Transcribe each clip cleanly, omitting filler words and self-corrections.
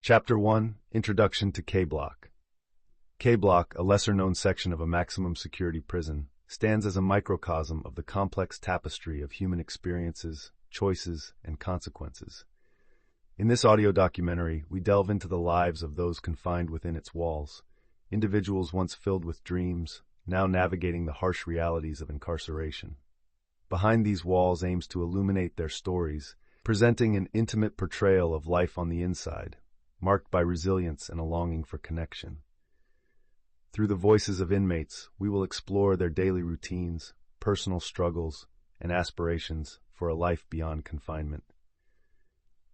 Chapter 1, Introduction to K-Block. K-Block, a lesser-known section of a maximum security prison, stands as a microcosm of the complex tapestry of human experiences, choices, and consequences. In this audio documentary, we delve into the lives of those confined within its walls, individuals once filled with dreams, now navigating the harsh realities of incarceration. Behind These Walls aims to illuminate their stories, presenting an intimate portrayal of life on the inside, marked by resilience and a longing for connection. Through the voices of inmates, we will explore their daily routines, personal struggles, and aspirations for a life beyond confinement.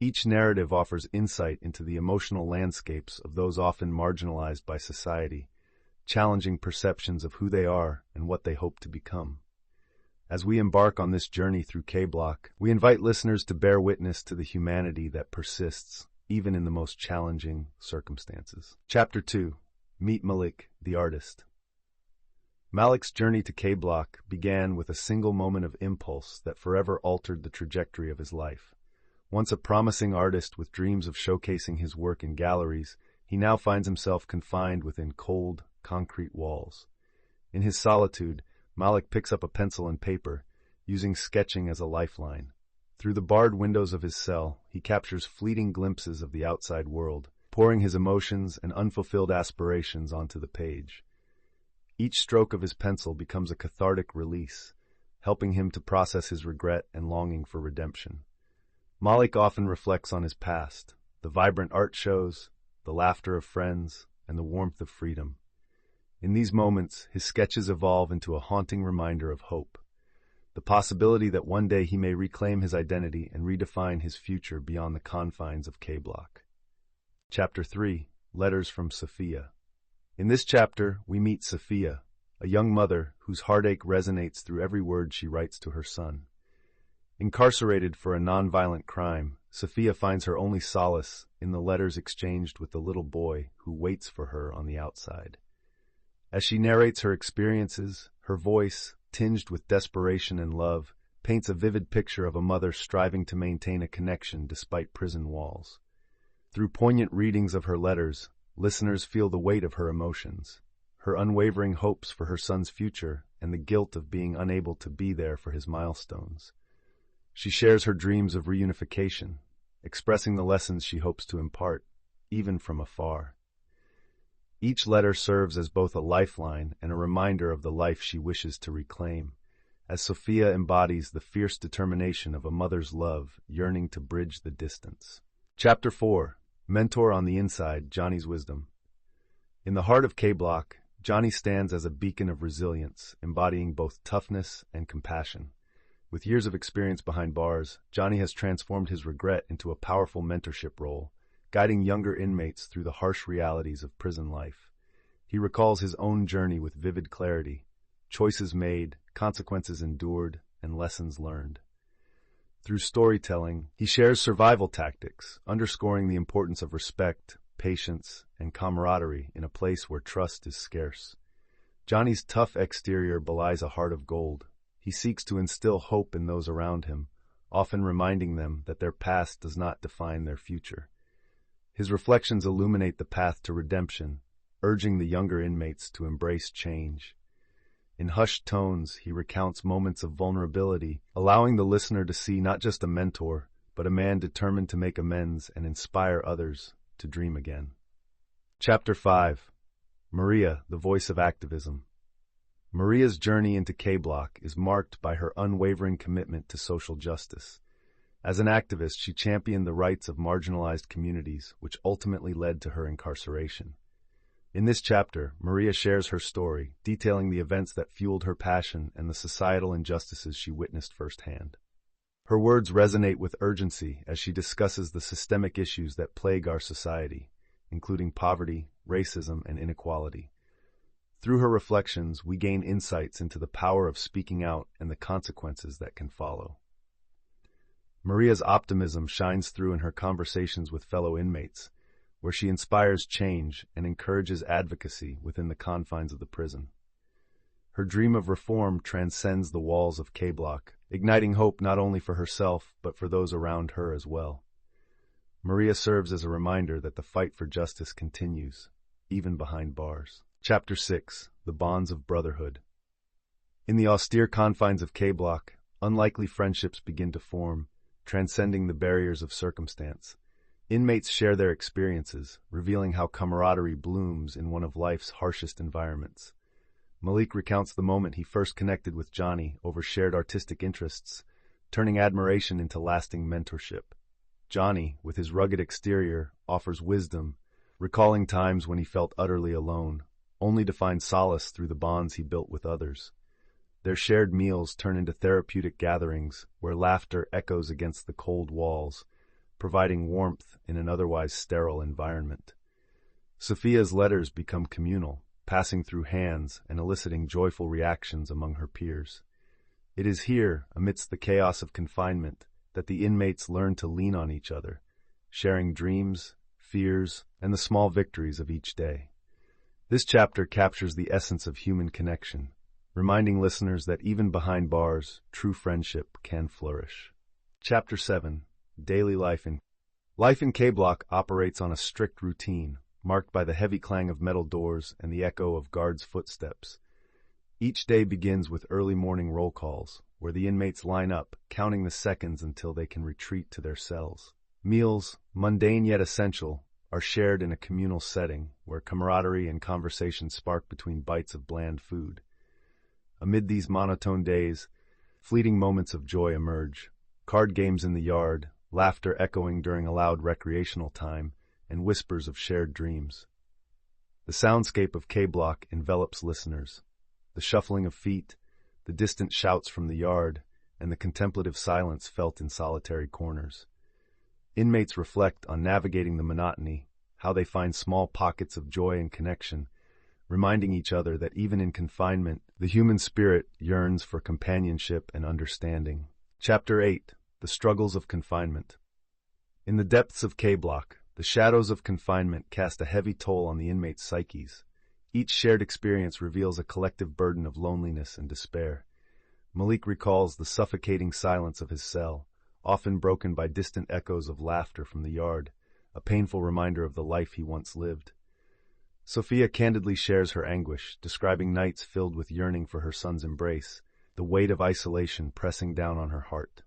Each narrative offers insight into the emotional landscapes of those often marginalized by society, challenging perceptions of who they are and what they hope to become. As we embark on this journey through K-Block, we invite listeners to bear witness to the humanity that persists, even in the most challenging circumstances. Chapter 2. Meet Malik, the artist. Malik's journey to K-Block began with a single moment of impulse that forever altered the trajectory of his life. Once a promising artist with dreams of showcasing his work in galleries, he now finds himself confined within cold, concrete walls. In his solitude, Malik picks up a pencil and paper, using sketching as a lifeline. Through the barred windows of his cell, he captures fleeting glimpses of the outside world, pouring his emotions and unfulfilled aspirations onto the page. Each stroke of his pencil becomes a cathartic release, helping him to process his regret and longing for redemption. Malik often reflects on his past, the vibrant art shows, the laughter of friends, and the warmth of freedom. In these moments, his sketches evolve into a haunting reminder of hope, the possibility that one day he may reclaim his identity and redefine his future beyond the confines of K-Block. Chapter 3. Letters from Sophia. In this chapter, we meet Sophia, a young mother whose heartache resonates through every word she writes to her son. Incarcerated for a nonviolent crime, Sophia finds her only solace in the letters exchanged with the little boy who waits for her on the outside. As she narrates her experiences, her voice, tinged with desperation and love, paints a vivid picture of a mother striving to maintain a connection despite prison walls. Through poignant readings of her letters, listeners feel the weight of her emotions, her unwavering hopes for her son's future, and the guilt of being unable to be there for his milestones. She shares her dreams of reunification, expressing the lessons she hopes to impart, even from afar. Each letter serves as both a lifeline and a reminder of the life she wishes to reclaim, as Sophia embodies the fierce determination of a mother's love yearning to bridge the distance. Chapter 4. Mentor on the Inside, Johnny's Wisdom. In the heart of K-Block, Johnny stands as a beacon of resilience, embodying both toughness and compassion. With years of experience behind bars, Johnny has transformed his regret into a powerful mentorship role, guiding younger inmates through the harsh realities of prison life. He recalls his own journey with vivid clarity, choices made, consequences endured, and lessons learned. Through storytelling, he shares survival tactics, underscoring the importance of respect, patience, and camaraderie in a place where trust is scarce. Johnny's tough exterior belies a heart of gold. He seeks to instill hope in those around him, often reminding them that their past does not define their future. His reflections illuminate the path to redemption, urging the younger inmates to embrace change. In hushed tones, he recounts moments of vulnerability, allowing the listener to see not just a mentor, but a man determined to make amends and inspire others to dream again. Chapter 5. Maria, the Voice of Activism. Maria's journey into K-Block is marked by her unwavering commitment to social justice. As an activist, she championed the rights of marginalized communities, which ultimately led to her incarceration. In this chapter, Maria shares her story, detailing the events that fueled her passion and the societal injustices she witnessed firsthand. Her words resonate with urgency as she discusses the systemic issues that plague our society, including poverty, racism, and inequality. Through her reflections, we gain insights into the power of speaking out and the consequences that can follow. Maria's optimism shines through in her conversations with fellow inmates, where she inspires change and encourages advocacy within the confines of the prison. Her dream of reform transcends the walls of K-Block, igniting hope not only for herself but for those around her as well. Maria serves as a reminder that the fight for justice continues, even behind bars. Chapter 6. The Bonds of Brotherhood. In the austere confines of K-Block, unlikely friendships begin to form, transcending the barriers of circumstance. Inmates share their experiences, revealing how camaraderie blooms in one of life's harshest environments. Malik recounts the moment he first connected with Johnny over shared artistic interests, turning admiration into lasting mentorship. Johnny, with his rugged exterior, offers wisdom, recalling times when he felt utterly alone, only to find solace through the bonds he built with others. Their shared meals turn into therapeutic gatherings where laughter echoes against the cold walls, providing warmth in an otherwise sterile environment. Sophia's letters become communal, passing through hands and eliciting joyful reactions among her peers. It is here, amidst the chaos of confinement, that the inmates learn to lean on each other, sharing dreams, fears, and the small victories of each day. This chapter captures the essence of human connection, reminding listeners that even behind bars, true friendship can flourish. Chapter 7. Daily Life in K-Block operates on a strict routine, marked by the heavy clang of metal doors and the echo of guards' footsteps. Each day begins with early morning roll calls, where the inmates line up, counting the seconds until they can retreat to their cells. Meals, mundane yet essential, are shared in a communal setting, where camaraderie and conversation spark between bites of bland food. Amid these monotone days, fleeting moments of joy emerge. Card games in the yard, laughter echoing during a loud recreational time, and whispers of shared dreams. The soundscape of K-Block envelops listeners. The shuffling of feet, the distant shouts from the yard, and the contemplative silence felt in solitary corners. Inmates reflect on navigating the monotony, how they find small pockets of joy and connection, reminding each other that even in confinement, the human spirit yearns for companionship and understanding. Chapter 8. The Struggles of Confinement. In the depths of K-Block, the shadows of confinement cast a heavy toll on the inmates' psyches. Each shared experience reveals a collective burden of loneliness and despair. Malik recalls the suffocating silence of his cell, often broken by distant echoes of laughter from the yard, a painful reminder of the life he once lived. Sophia candidly shares her anguish, describing nights filled with yearning for her son's embrace, the weight of isolation pressing down on her heart.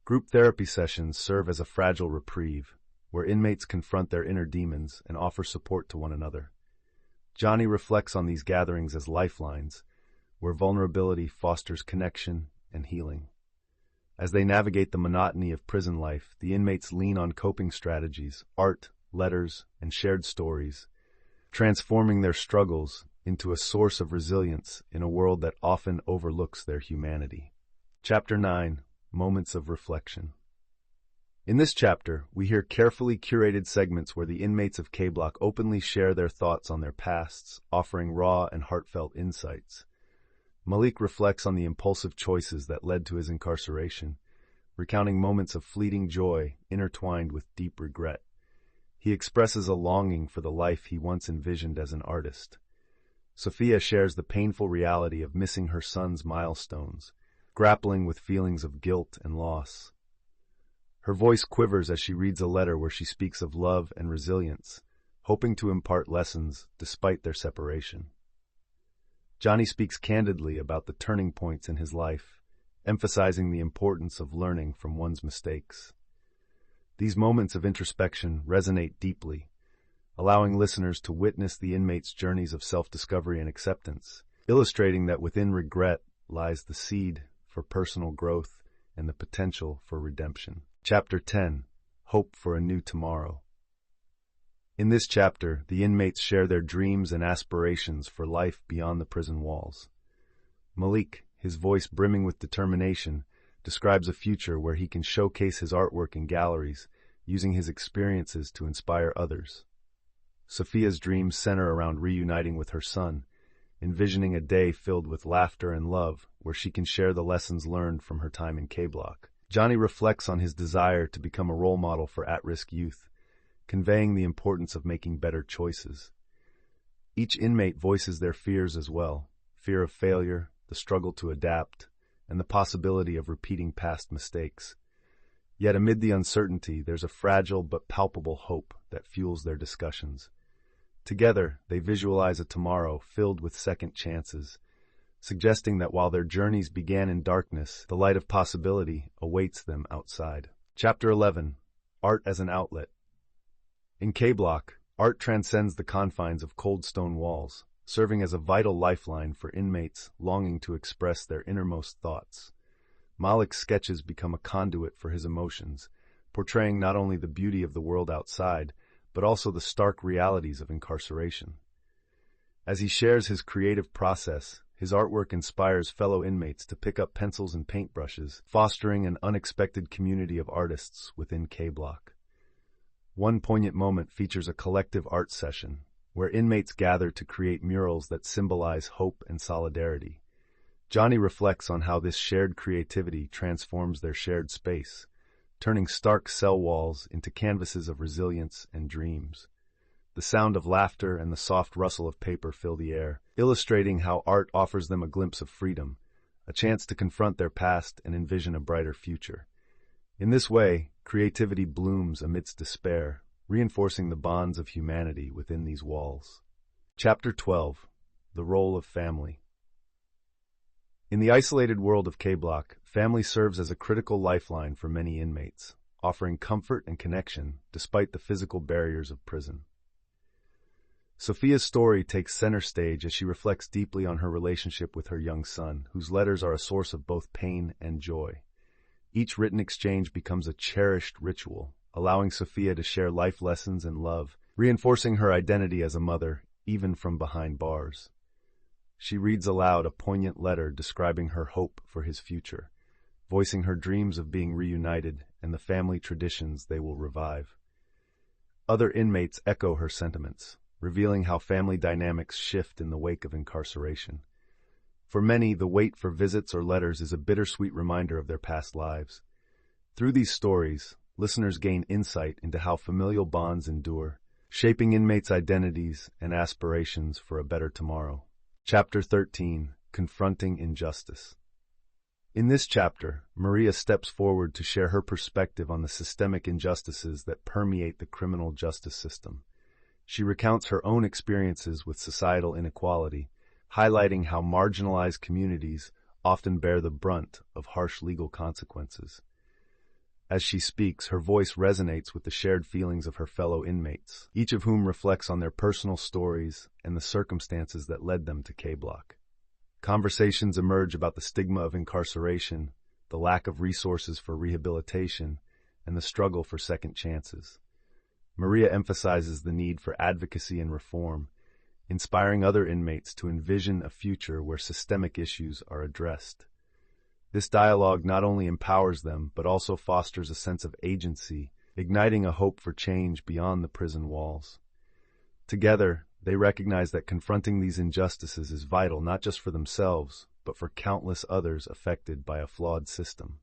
Group therapy sessions serve as a fragile reprieve, where inmates confront their inner demons and offer support to one another. Johnny reflects on these gatherings as lifelines, where vulnerability fosters connection and healing. As they navigate the monotony of prison life, the inmates lean on coping strategies, art, letters, and shared stories, transforming their struggles into a source of resilience in a world that often overlooks their humanity. Chapter 9. Moments of Reflection. In this chapter, we hear carefully curated segments where the inmates of K-Block openly share their thoughts on their pasts, offering raw and heartfelt insights. Malik reflects on the impulsive choices that led to his incarceration, recounting moments of fleeting joy intertwined with deep regret. He expresses a longing for the life he once envisioned as an artist. Sophia shares the painful reality of missing her son's milestones, grappling with feelings of guilt and loss. Her voice quivers as she reads a letter where she speaks of love and resilience, hoping to impart lessons despite their separation. Johnny speaks candidly about the turning points in his life, emphasizing the importance of learning from one's mistakes. These moments of introspection resonate deeply, allowing listeners to witness the inmates' journeys of self-discovery and acceptance, illustrating that within regret lies the seed for personal growth and the potential for redemption. Chapter 10. Hope for a New Tomorrow. In this chapter, the inmates share their dreams and aspirations for life beyond the prison walls. Malik, his voice brimming with determination, describes a future where he can showcase his artwork in galleries, using his experiences to inspire others. Sophia's dreams center around reuniting with her son, envisioning a day filled with laughter and love where she can share the lessons learned from her time in K-Block. Johnny reflects on his desire to become a role model for at-risk youth, conveying the importance of making better choices. Each inmate voices their fears as well: fear of failure, the struggle to adapt, and the possibility of repeating past mistakes. Yet amid the uncertainty, there's a fragile but palpable hope that fuels their discussions. Together, they visualize a tomorrow filled with second chances, suggesting that while their journeys began in darkness, the light of possibility awaits them outside. Chapter 11. Art as an Outlet. In K-Block, art transcends the confines of cold stone walls, serving as a vital lifeline for inmates longing to express their innermost thoughts. Malik's sketches become a conduit for his emotions, portraying not only the beauty of the world outside, but also the stark realities of incarceration. As he shares his creative process, his artwork inspires fellow inmates to pick up pencils and paintbrushes, fostering an unexpected community of artists within K-Block. One poignant moment features a collective art session, where inmates gather to create murals that symbolize hope and solidarity. Johnny reflects on how this shared creativity transforms their shared space, turning stark cell walls into canvases of resilience and dreams. The sound of laughter and the soft rustle of paper fill the air, illustrating how art offers them a glimpse of freedom, a chance to confront their past and envision a brighter future. In this way, creativity blooms amidst despair, reinforcing the bonds of humanity within these walls. Chapter 12. The Role of Family. In the isolated world of K-Block, family serves as a critical lifeline for many inmates, offering comfort and connection despite the physical barriers of prison. Sophia's story takes center stage as she reflects deeply on her relationship with her young son, whose letters are a source of both pain and joy. Each written exchange becomes a cherished ritual, allowing Sophia to share life lessons and love, reinforcing her identity as a mother, even from behind bars. She reads aloud a poignant letter describing her hope for his future, voicing her dreams of being reunited and the family traditions they will revive. Other inmates echo her sentiments, revealing how family dynamics shift in the wake of incarceration. For many, the wait for visits or letters is a bittersweet reminder of their past lives. Through these stories, listeners gain insight into how familial bonds endure, shaping inmates' identities and aspirations for a better tomorrow. Chapter 13. Confronting Injustice. In this chapter, Maria steps forward to share her perspective on the systemic injustices that permeate the criminal justice system. She recounts her own experiences with societal inequality, highlighting how marginalized communities often bear the brunt of harsh legal consequences. As she speaks, her voice resonates with the shared feelings of her fellow inmates, each of whom reflects on their personal stories and the circumstances that led them to K-Block. Conversations emerge about the stigma of incarceration, the lack of resources for rehabilitation, and the struggle for second chances. Maria emphasizes the need for advocacy and reform, inspiring other inmates to envision a future where systemic issues are addressed. This dialogue not only empowers them, but also fosters a sense of agency, igniting a hope for change beyond the prison walls. Together, they recognize that confronting these injustices is vital not just for themselves, but for countless others affected by a flawed system.